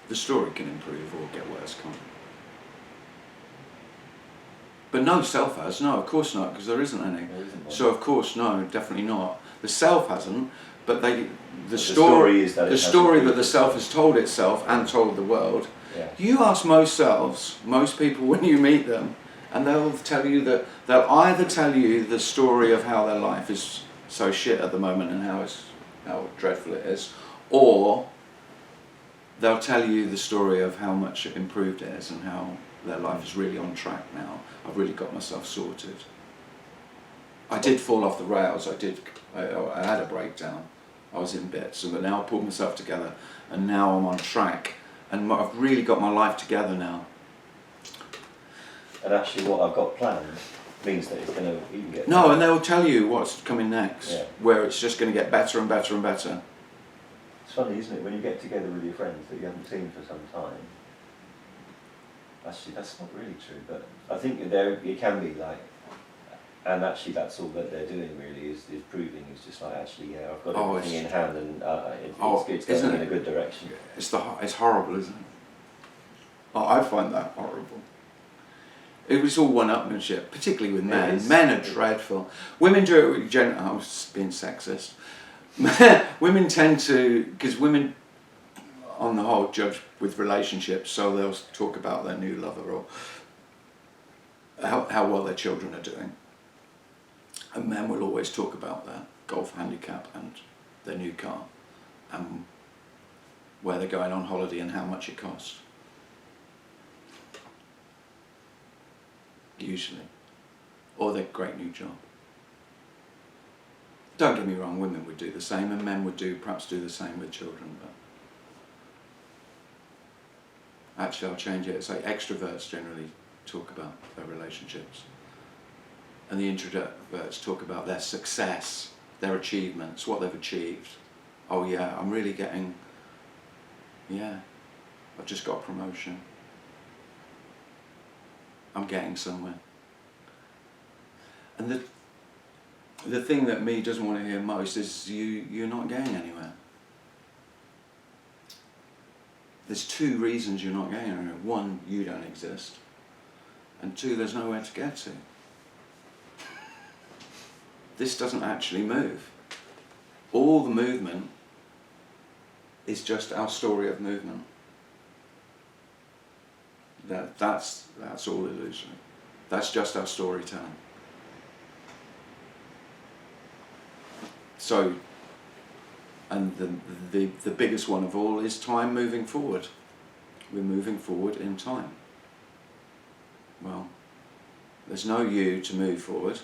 The story can improve or get worse, can't it? But no self has, no, of course not, because there isn't any. There isn't one. So of course, no, definitely not. The self hasn't, but the story is that the story that the self has told itself and told the world. Yeah. You ask most selves, most people when you meet them, and they'll tell you that they'll either tell you the story of how their life is so shit at the moment and how dreadful it is, or they'll tell you the story of how much improved it is and how their life is really on track now. I've really got myself sorted. I did fall off the rails. I had a breakdown. I was in bits, but now I pulled myself together, and now I'm on track, and I've really got my life together now. And actually, what I've got planned means that it's going to even get No, and they'll tell you what's coming next, yeah. where it's just going to get better and better and better. It's funny, isn't it, when you get together with your friends that you haven't seen for some time. Actually, that's not really true, but I think it can be like, and actually that's all that they're doing really is proving. It's just like, actually, yeah, I've got everything in hand, and it's going in a good direction. It's horrible, isn't it? Oh, I find that horrible. It was all one-upmanship, particularly with men. Men are dreadful. Women do it with I was being sexist. Women tend to, because women, on the whole, judge with relationships, so they'll talk about their new lover or how well their children are doing. And men will always talk about their golf handicap and their new car and where they're going on holiday and how much it costs. Usually. Or their great new job. Don't get me wrong, women would do the same, and men would perhaps do the same with children, but actually I'll change it. It's like extroverts generally talk about their relationships, and the introverts talk about their success, their achievements, what they've achieved. Oh yeah, I'm really getting, I've just got a promotion. I'm getting somewhere. And the thing that me doesn't want to hear most is you're not getting anywhere. There's two reasons you're not getting anywhere. One, you don't exist. And two, there's nowhere to get to. This doesn't actually move. All the movement is just our story of movement. That's all illusory. That's just our storytelling. So, and the biggest one of all is time moving forward. We're moving forward in time. Well, there's no you to move forward,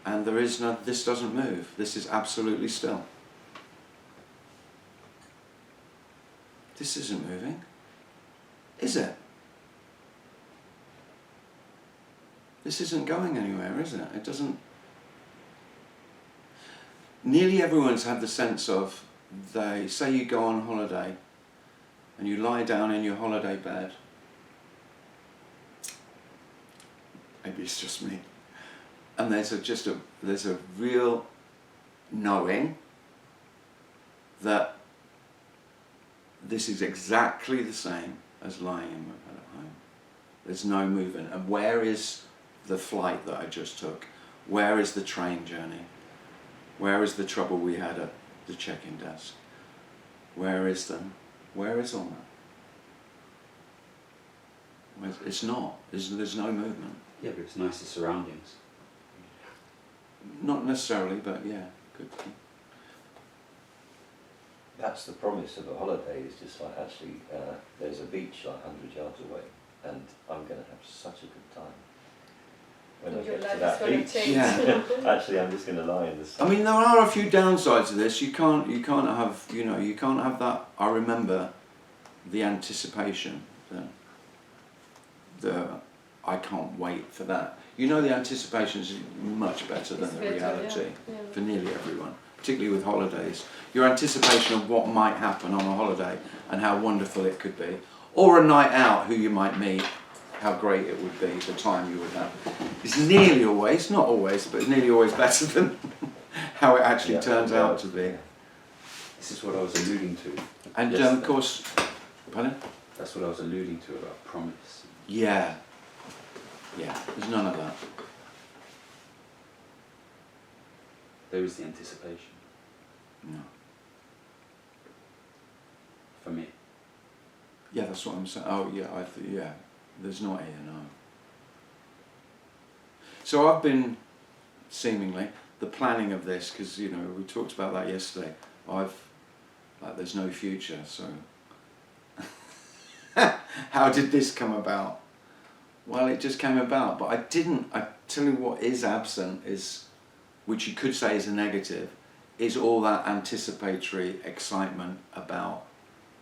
and there is no, this doesn't move. This is absolutely still. This isn't moving, is it? This isn't going anywhere, is it? It doesn't. Nearly everyone's had the sense of, they say you go on holiday and you lie down in your holiday bed. Maybe it's just me. And there's a real knowing that this is exactly the same as lying in my bed at home. There's no movement. And where is the flight that I just took? Where is the train journey? Where is the trouble we had at the check-in desk? Where is all that? It's not. There's no movement. Yeah, but it's nicer surroundings. Not necessarily, but yeah, good. That's the promise of a holiday, is just like, actually, there's a beach like 100 yards away, and I'm going to have such a good time. When I get to that beach, actually, I'm just going to lie in the sun. I mean, there are a few downsides to this. You can't have that. I remember the anticipation. I can't wait for that. You know, the anticipation is much better than the reality for nearly everyone, particularly with holidays. Your anticipation of what might happen on a holiday and how wonderful it could be, or a night out, who you might meet, how great it would be, the time you would have. It's nearly always, not always, but nearly always better than how it actually turns out to be. This is what I was alluding to. And of course, pardon? That's what I was alluding to about promise. Yeah. Yeah, there's none of that. There is the anticipation No. for me. Yeah, that's what I'm saying. Oh, yeah, yeah. There's not here, no. So I've been, seemingly, the planning of this, because, you know, we talked about that yesterday. There's no future, so... How did this come about? Well, it just came about, but I tell you what is absent is, which you could say is a negative, is all that anticipatory excitement about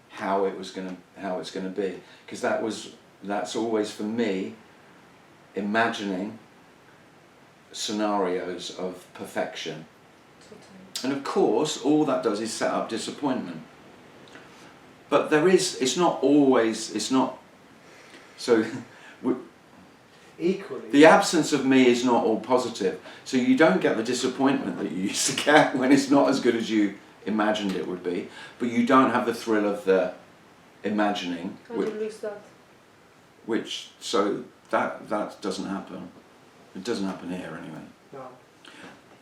how it's going to be, because that's always for me imagining scenarios of perfection. And of course, all that does is set up disappointment. But it's not, so Equally. the absence of me is not all positive. So you don't get the disappointment that you used to get when it's not as good as you imagined it would be, but you don't have the thrill of the imagining. How do you lose that? So that doesn't happen. It doesn't happen here anyway. No.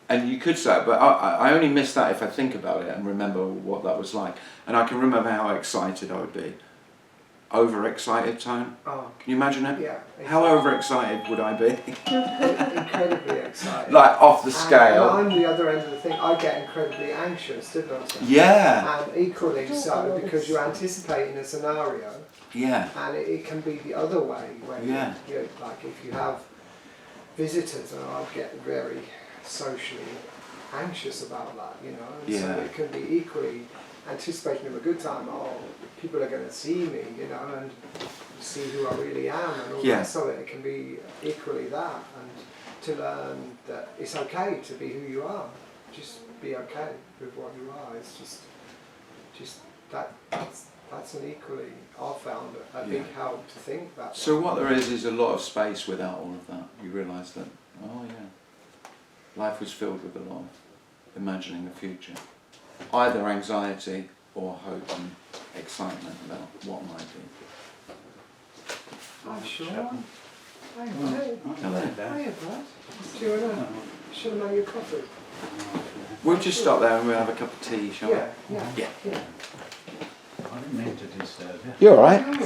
And you could say, but I only miss that if I think about it and remember what that was like. And I can remember how excited I would be. Overexcited tone? Oh. Can you imagine it? Yeah. How overexcited would I be? Incredibly excited. Like off the scale. And I'm the other end of the thing. I get incredibly anxious, don't I? Yeah. And equally so, because you're anticipating a scenario. Yeah. And it can be the other way, where Yeah. you like if you have visitors, and I get very socially anxious about that, you know. And Yeah. so it can be equally anticipating of a good time. Oh, people are going to see me, you know, and see who I really am, and all Yeah. that. So it can be equally that, and to learn that it's okay to be who you are. Just be okay with what you are. It's just that's an equally, I've found a big help to think about. So what there is a lot of space without all of that. You realise that, oh yeah, life was filled with a lot of imagining the future. Either anxiety or hope and excitement about what might be. Oh, sure. Hi, Oh, mate. Hello. Hiya, bud. Do you want to, should I make you a coffee? We'll just stop there and we'll have a cup of tea, shall we? Yeah. Yeah. I didn't mean to disturb you. You alright?